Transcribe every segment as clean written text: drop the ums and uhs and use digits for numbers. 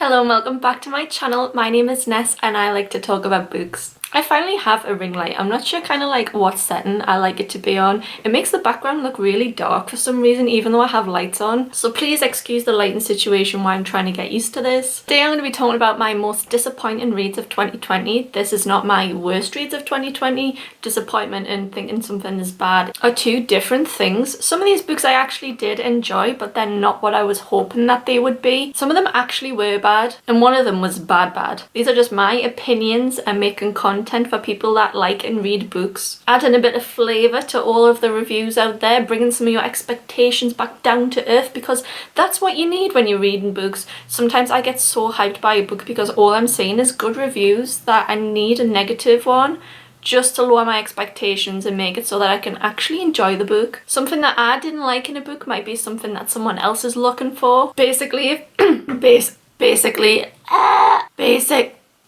Hello and welcome back to my channel. My name is Ness and I like to talk about books. I finally have a ring light. I'm not sure kind of like what setting I like it to be on. It makes the background look really dark for some reason even though I have lights on. So please excuse the lighting situation while I'm trying to get used to this. Today I'm going to be talking about my most disappointing reads of 2020. This is not my worst reads of 2020. Disappointment and thinking something is bad are two different things. Some of these books I actually did enjoy, but they're not what I was hoping that they would be. Some of them actually were bad and one of them was bad. These are just my opinions and making content for people that like and read books, adding a bit of flavour to all of the reviews out there, bringing some of your expectations back down to earth, because that's what you need when you're reading books. Sometimes I get so hyped by a book because all I'm seeing is good reviews that I need a negative one just to lower my expectations and make it so that I can actually enjoy the book. Something that I didn't like in a book might be something that someone else is looking for. Basically,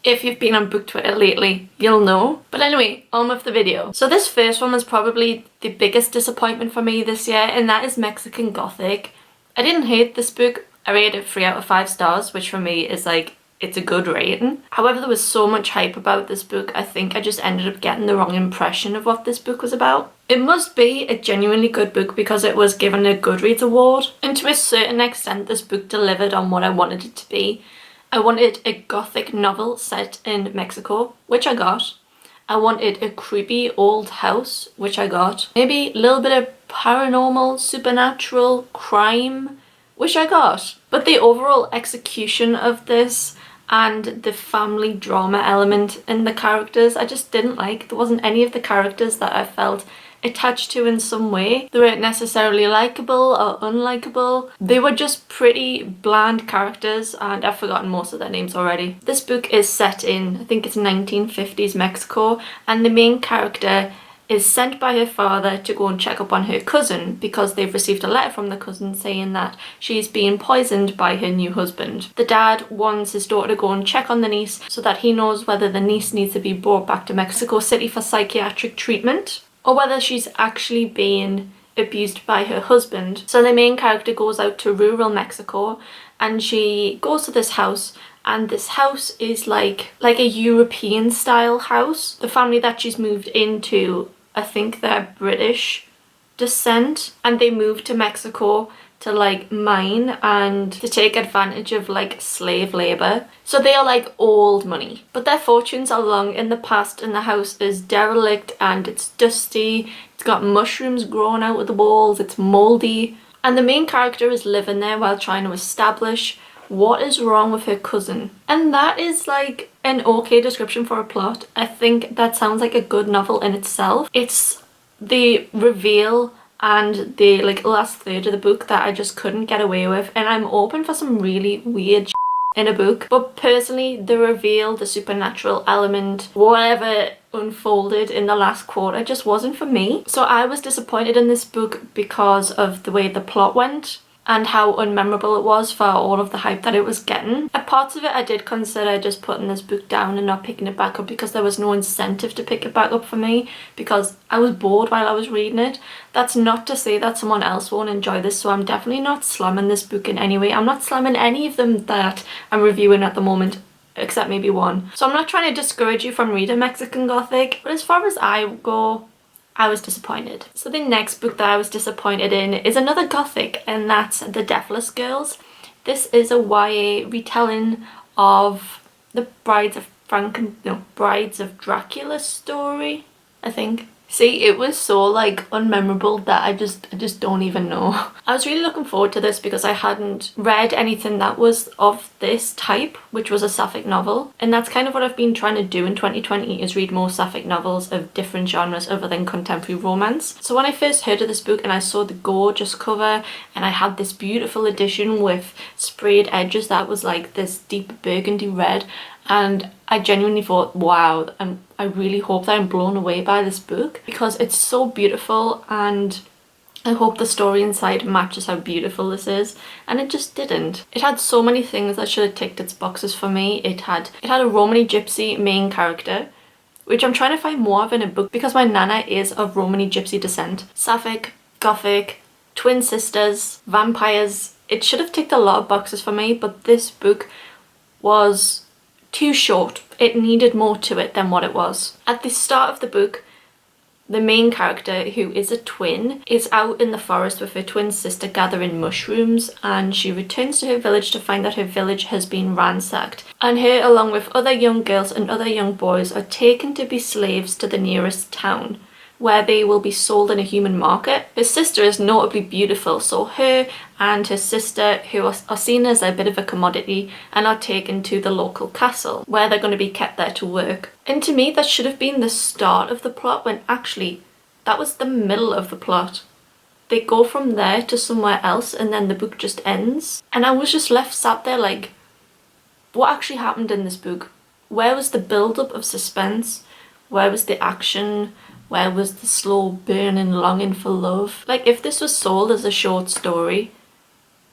if you've been on book Twitter lately, you'll know. But anyway, on with the video. So this first one was probably the biggest disappointment for me this year, and that is Mexican Gothic. I didn't hate this book. I rated it 3 out of 5 stars, which for me is like, it's a good rating. However, there was so much hype about this book, I think I just ended up getting the wrong impression of what this book was about. It must be a genuinely good book because it was given a Goodreads award, and to a certain extent this book delivered on what I wanted it to be. I wanted a gothic novel set in Mexico, which I got. I wanted a creepy old house, which I got. Maybe a little bit of paranormal, supernatural, crime, which I got. But the overall execution of this and the family drama element in the characters, I just didn't like. There wasn't any of the characters that I felt attached to in some way. They weren't necessarily likable or unlikable. They were just pretty bland characters, and I've forgotten most of their names already. This book is set in, I think it's 1950s Mexico, and the main character is sent by her father to go and check up on her cousin because they've received a letter from the cousin saying that she's being poisoned by her new husband. The dad wants his daughter to go and check on the niece so that he knows whether the niece needs to be brought back to Mexico City for psychiatric treatment, or whether she's actually being abused by her husband. So the main character goes out to rural Mexico and she goes to this house, and this house is like a European style house. The family that she's moved into, I think they're British descent, and they moved to Mexico to like mine and to take advantage of like slave labor. So they are like old money, but their fortunes are long in the past, and the house is derelict and it's dusty. It's got mushrooms growing out of the walls, it's moldy, and the main character is living there while trying to establish what is wrong with her cousin. And that is like an okay description for a plot. I think that sounds like a good novel in itself. It's the reveal and the like last third of the book that I just couldn't get away with, and I'm open for some really weird in a book, but personally the reveal, the supernatural element, whatever unfolded in the last quarter just wasn't for me. So I was disappointed in this book because of the way the plot went and how unmemorable it was for all of the hype that it was getting. At parts of it I did consider just putting this book down and not picking it back up because there was no incentive to pick it back up for me because I was bored while I was reading it. That's not to say that someone else won't enjoy this, so I'm definitely not slamming this book in any way. I'm not slamming any of them that I'm reviewing at the moment, except maybe one. So I'm not trying to discourage you from reading Mexican Gothic, but as far as I go, I was disappointed. So the next book that I was disappointed in is another Gothic, and that's The Deathless Girls. This is a YA retelling of the Brides of Dracula story, I think. See, it was so like unmemorable that I just don't even know. I was really looking forward to this because I hadn't read anything that was of this type, which was a sapphic novel, and that's kind of what I've been trying to do in 2020, is read more sapphic novels of different genres other than contemporary romance. So when I first heard of this book and I saw the gorgeous cover and I had this beautiful edition with sprayed edges that was like this deep burgundy red, and I genuinely thought, wow, I really hope that I'm blown away by this book because it's so beautiful, and I hope the story inside matches how beautiful this is, and it just didn't. It had so many things that should have ticked its boxes for me. It had a Romany gypsy main character, which I'm trying to find more of in a book because my nana is of Romany gypsy descent. Sapphic, Gothic, twin sisters, vampires. It should have ticked a lot of boxes for me, but this book was too short. It needed more to it than what it was. At the start of the book, the main character, who is a twin, is out in the forest with her twin sister gathering mushrooms, and she returns to her village to find that her village has been ransacked. And her, along with other young girls and other young boys, are taken to be slaves to the nearest town, where they will be sold in a human market. Her sister is notably beautiful, so her and her sister, who are seen as a bit of a commodity, and are taken to the local castle, where they're going to be kept there to work. And to me, that should have been the start of the plot, when actually that was the middle of the plot. They go from there to somewhere else, and then the book just ends. And I was just left sat there like, what actually happened in this book? Where was the build-up of suspense? Where was the action? Where was the slow burning longing for love? Like, if this was sold as a short story,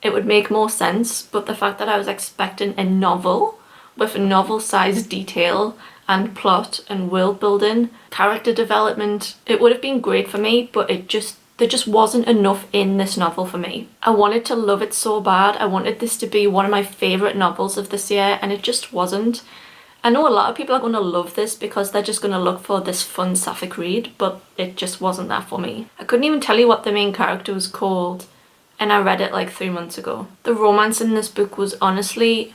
it would make more sense, but the fact that I was expecting a novel with a novel-sized detail and plot and world building, character development, it would have been great for me, but there just wasn't enough in this novel for me. I wanted to love it so bad. I wanted this to be one of my favourite novels of this year, and it just wasn't. I know a lot of people are going to love this because they're just going to look for this fun sapphic read, but it just wasn't that for me. I couldn't even tell you what the main character was called, and I read it like 3 months ago. The romance in this book was honestly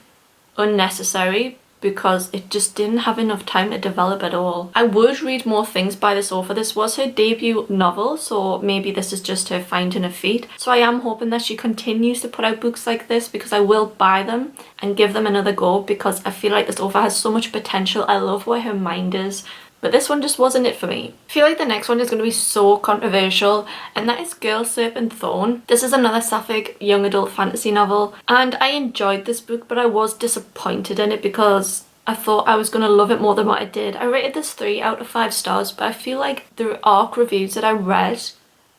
unnecessary because it just didn't have enough time to develop at all. I would read more things by this author. This was her debut novel, so maybe this is just her finding her feet. So I am hoping that she continues to put out books like this, because I will buy them and give them another go, because I feel like this author has so much potential. I love where her mind is. But this one just wasn't it for me. I feel like the next one is going to be so controversial, and that is Girl, Serpent, Thorn. This is another sapphic young adult fantasy novel, and I enjoyed this book, but I was disappointed in it because I thought I was going to love it more than what I did. I rated this 3 out of 5 stars, but I feel like the ARC reviews that I read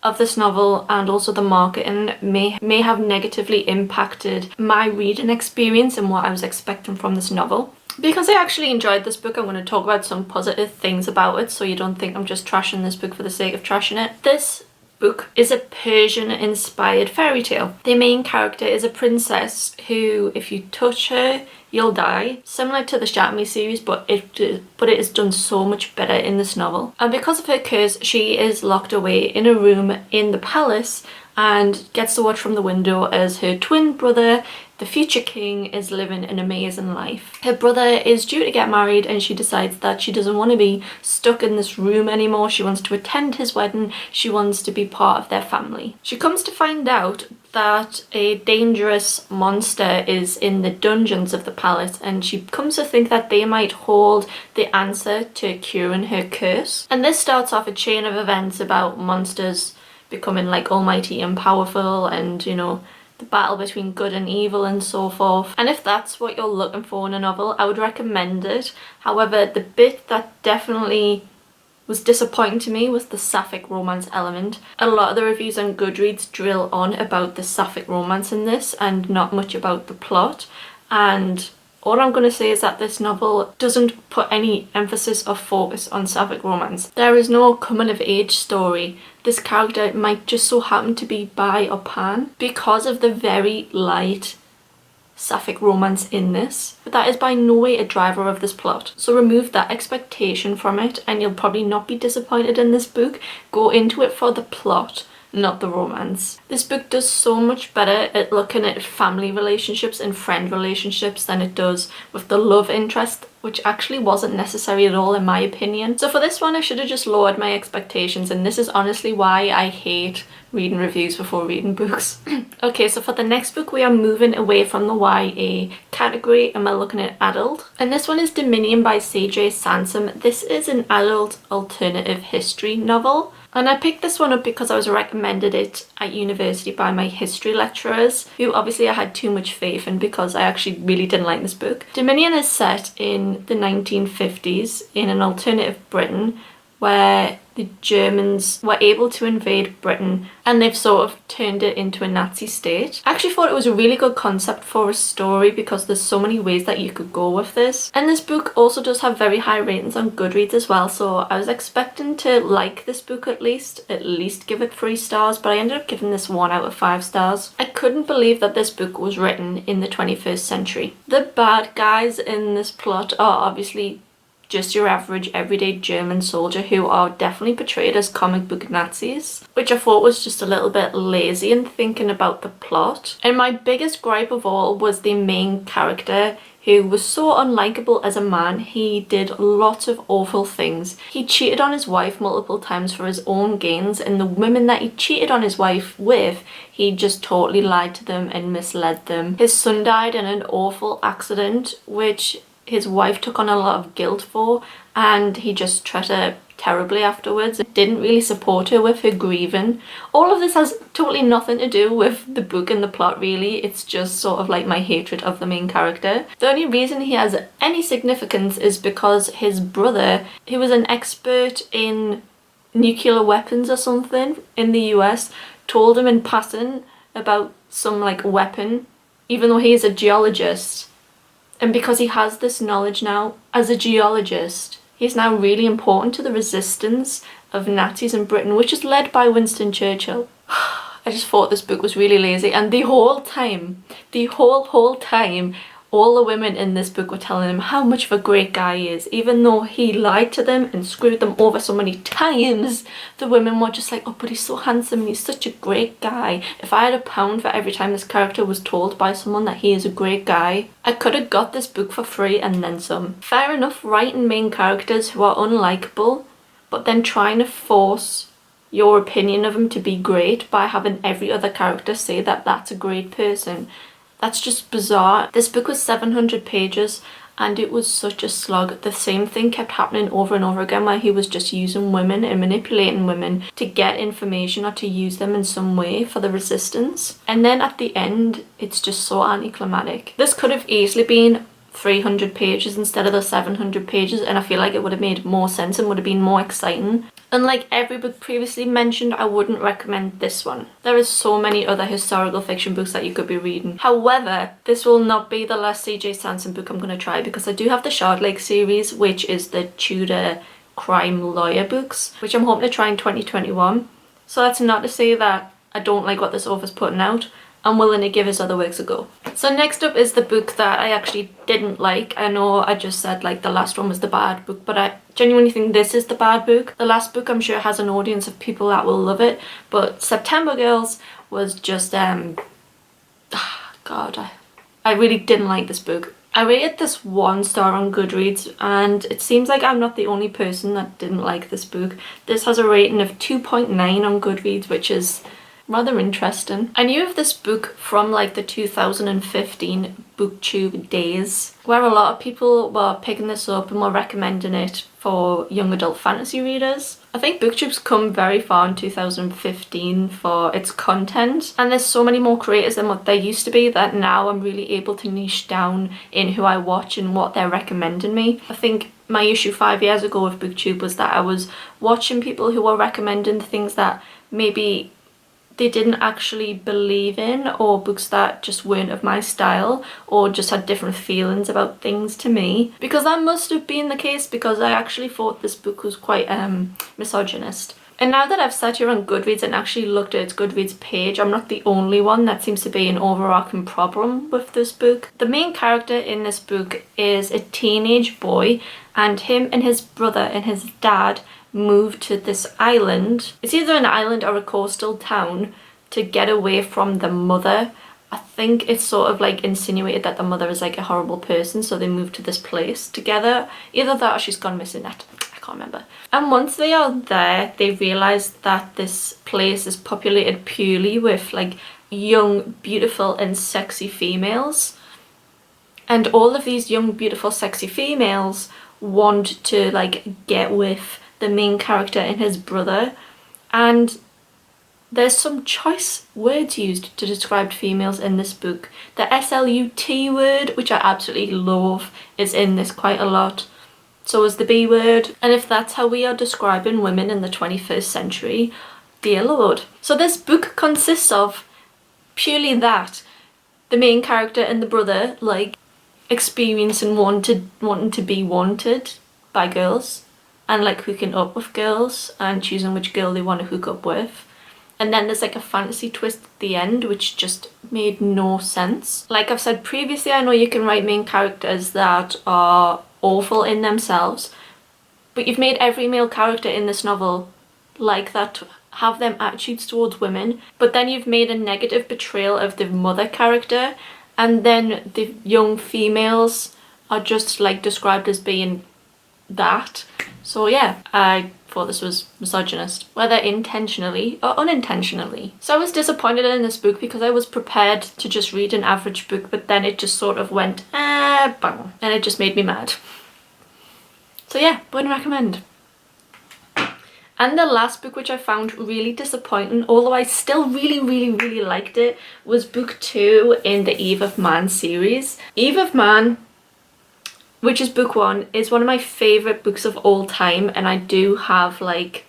of this novel and also the marketing may have negatively impacted my reading experience and what I was expecting from this novel. Because I actually enjoyed this book, I'm going to talk about some positive things about it, so you don't think I'm just trashing this book for the sake of trashing it. This book is a Persian-inspired fairy tale. The main character is a princess who, if you touch her, you'll die. Similar to the Shatami series, but it is done so much better in this novel. And because of her curse, she is locked away in a room in the palace and gets to watch from the window as her twin brother, the future king, is living an amazing life. Her brother is due to get married, and she decides that she doesn't want to be stuck in this room anymore. She wants to attend his wedding. She wants to be part of their family. She comes to find out that a dangerous monster is in the dungeons of the palace, and she comes to think that they might hold the answer to curing her curse. And this starts off a chain of events about monsters becoming like almighty and powerful, and you know, the battle between good and evil and so forth. And if that's what you're looking for in a novel, I would recommend it. However, the bit that definitely was disappointing to me was the sapphic romance element. A lot of the reviews on Goodreads drill on about the sapphic romance in this and not much about the plot, and all I'm going to say is that this novel doesn't put any emphasis or focus on sapphic romance. There is no coming of age story. This character might just so happen to be bi or pan because of the very light sapphic romance in this, but that is by no way a driver of this plot. So remove that expectation from it and you'll probably not be disappointed in this book. Go into it for the plot, not the romance. This book does so much better at looking at family relationships and friend relationships than it does with the love interest, which actually wasn't necessary at all in my opinion. So for this one, I should have just lowered my expectations, and this is honestly why I hate reading reviews before reading books. Okay, so for the next book, we are moving away from the YA category and we're looking at adult. And this one is Dominion by CJ Sansom. This is an adult alternative history novel. And I picked this one up because I was recommended it at university by my history lecturers, who obviously I had too much faith in because I actually really didn't like this book. Dominion is set in the 1950s in an alternative Britain where the Germans were able to invade Britain and they've sort of turned it into a Nazi state. I actually thought it was a really good concept for a story because there's so many ways that you could go with this. And this book also does have very high ratings on Goodreads as well, so I was expecting to like this book at least give it 3 stars, but I ended up giving this 1 out of 5 stars. I couldn't believe that this book was written in the 21st century. The bad guys in this plot are obviously just your average everyday German soldier who are definitely portrayed as comic book Nazis, which I thought was just a little bit lazy in thinking about the plot. And my biggest gripe of all was the main character, who was so unlikable as a man. He did lots of awful things. He cheated on his wife multiple times for his own gains, and the women that he cheated on his wife with, he just totally lied to them and misled them. His son died in an awful accident, which his wife took on a lot of guilt for, and he just treated her terribly afterwards. Didn't really support her with her grieving. All of this has totally nothing to do with the book and the plot really, it's just sort of like my hatred of the main character. The only reason he has any significance is because his brother, who was an expert in nuclear weapons or something in the US, told him in passing about some like weapon, even though he's a geologist. And because he has this knowledge now as a geologist, he's now really important to the resistance of Nazis in Britain, which is led by Winston Churchill. I just thought this book was really lazy, and the whole time, all the women in this book were telling him how much of a great guy he is. Even though he lied to them and screwed them over so many times, the women were just like, oh, but he's so handsome and he's such a great guy. If I had £1 for every time this character was told by someone that he is a great guy, I could have got this book for free and then some. Fair enough writing main characters who are unlikable, but then trying to force your opinion of him to be great by having every other character say that that's a great person. That's just bizarre. This book was 700 pages and it was such a slog. The same thing kept happening over and over again, where he was just using women and manipulating women to get information or to use them in some way for the resistance. And then at the end, it's just so anticlimactic. This could have easily been 300 pages instead of the 700 pages, and I feel like it would have made more sense and would have been more exciting. Unlike every book previously mentioned, I wouldn't recommend this one. There is so many other historical fiction books that you could be reading. However, this will not be the last C.J. Sansom book I'm going to try, because I do have the Shardlake series, which is the Tudor crime lawyer books, which I'm hoping to try in 2021. So that's not to say that I don't like what this author's putting out. I'm willing to give his other works a go. So next up is the book that I actually didn't like. I know I just said like the last one was the bad book, but I genuinely think this is the bad book. The last book I'm sure has an audience of people that will love it, but September Girls was just God, I really didn't like this book. I rated this 1 star on Goodreads, and it seems like I'm not the only person that didn't like this book. This has a rating of 2.9 on Goodreads, which is rather interesting. I knew of this book from like the 2015 Booktube days, where a lot of people were picking this up and were recommending it for young adult fantasy readers. I think Booktube's come very far in 2015 for its content, and there's so many more creators than what there used to be that now I'm really able to niche down in who I watch and what they're recommending me. I think my issue 5 years ago with Booktube was that I was watching people who were recommending things that maybe they didn't actually believe in, or books that just weren't of my style, or just had different feelings about things to me. Because that must have been the case, because I actually thought this book was quite misogynist. And now that I've sat here on Goodreads and actually looked at its Goodreads page, I'm not the only one that seems to be an overarching problem with this book. The main character in this book is a teenage boy, and him and his brother and his dad moved to this island. It's either an island or a coastal town to get away from the mother. I think it's sort of like insinuated that the mother is like a horrible person, so they moved to this place together. Either that or she's gone missing. I can't remember. And once they are there, they realise that this place is populated purely with like young, beautiful and sexy females. And all of these young, beautiful, sexy females want to like get with the main character and his brother, and there's some choice words used to describe females in this book. The SLUT word, which I absolutely love, is in this quite a lot. So is the B word. And if that's how we are describing women in the 21st century, dear Lord. So this book consists of purely that. The main character and the brother, like, experiencing wanting to be wanted by girls and like hooking up with girls and choosing which girl they want to hook up with. And then there's like a fantasy twist at the end which just made no sense. Like I've said previously, I know you can write main characters that are awful in themselves, but you've made every male character in this novel like that to have them attitudes towards women, but then you've made a negative portrayal of the mother character, and then the young females are just like described as being that. So yeah, I thought this was misogynist, whether intentionally or unintentionally. So I was disappointed in this book because I was prepared to just read an average book, but then it just sort of went bang, and it just made me mad. So yeah, wouldn't recommend. And the last book, which I found really disappointing, although I still really liked it, was book 2 in the Eve of Man series. Eve of Man, which is book 1, is one of my favourite books of all time, and I do have like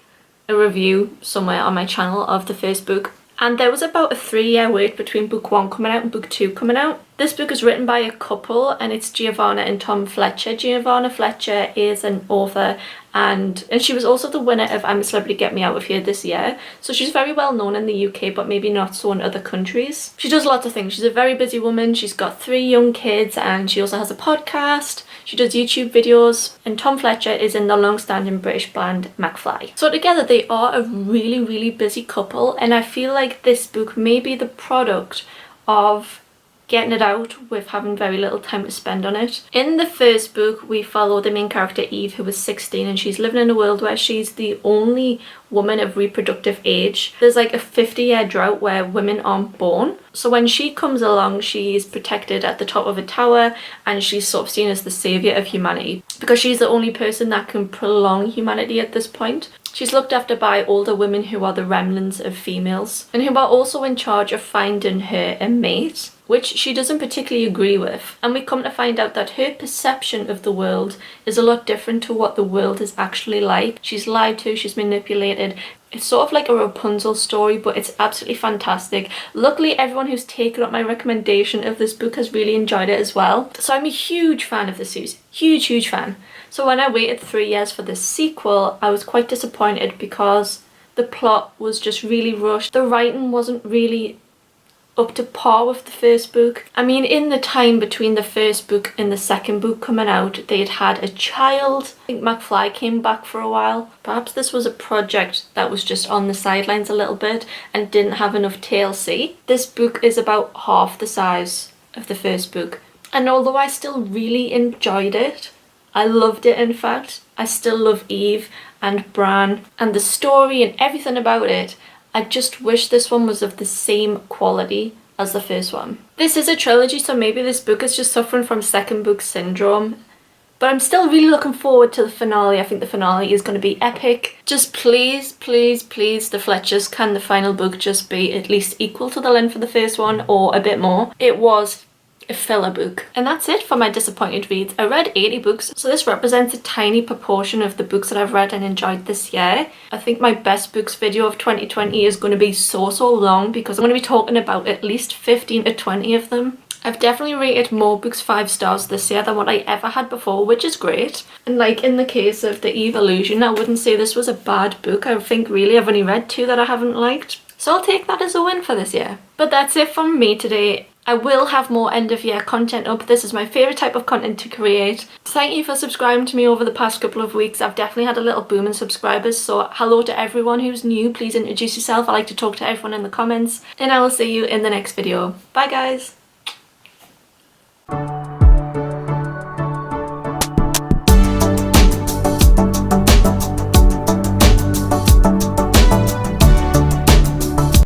a review somewhere on my channel of the first book. And there was about a 3-year wait between book 1 coming out and book 2 coming out. This book is written by a couple, and it's Giovanna and Tom Fletcher. Giovanna Fletcher is an author, and she was also the winner of I'm a Celebrity, Get Me Out of Here this year. So she's very well known in the UK, but maybe not so in other countries. She does lots of things. She's a very busy woman. She's got 3 young kids, and she also has a podcast. She does YouTube videos, and Tom Fletcher is in the long-standing British band McFly. So together they are a really busy couple, and I feel like this book may be the product of getting it out with having very little time to spend on it. In the first book, we follow the main character Eve, who is 16, and she's living in a world where she's the only woman of reproductive age. There's like a 50-year drought where women aren't born. So when she comes along, she's protected at the top of a tower, and she's sort of seen as the saviour of humanity because she's the only person that can prolong humanity at this point. She's looked after by older women who are the remnants of females, and who are also in charge of finding her a mate, which she doesn't particularly agree with. And we come to find out that her perception of the world is a lot different to what the world is actually like. She's lied to, she's manipulated. It's sort of like a Rapunzel story, but it's absolutely fantastic. Luckily, everyone who's taken up my recommendation of this book has really enjoyed it as well. So I'm a huge fan of the series. Huge fan. So when I waited 3 years for this sequel, I was quite disappointed because the plot was just really rushed. The writing wasn't really up to par with the first book. I mean, in the time between the first book and the second book coming out, they'd had a child. I think McFly came back for a while. Perhaps this was a project that was just on the sidelines a little bit and didn't have enough TLC. This book is about half the size of the first book. And although I still really enjoyed it, I loved it in fact, I still love Eve and Bran and the story and everything about it. I just wish this one was of the same quality as the first one. This is a trilogy, so maybe this book is just suffering from second book syndrome. But I'm still really looking forward to the finale. I think the finale is going to be epic. Just please, the Fletchers, can the final book just be at least equal to the length of the first one or a bit more? It was a filler book. And that's it for my disappointed reads. I read 80 books, so this represents a tiny proportion of the books that I've read and enjoyed this year. I think my best books video of 2020 is going to be so long because I'm going to be talking about at least 15 to 20 of them. I've definitely rated more books 5 stars this year than what I ever had before, which is great. And like in the case of The Evolution, I wouldn't say this was a bad book. I think really I've only read 2 that I haven't liked. So I'll take that as a win for this year. But that's it from me today. I will have more end of year content up. This is my favourite type of content to create. Thank you for subscribing to me over the past couple of weeks. I've definitely had a little boom in subscribers, so hello to everyone who's new. Please introduce yourself. I like to talk to everyone in the comments, and I will see you in the next video. Bye guys!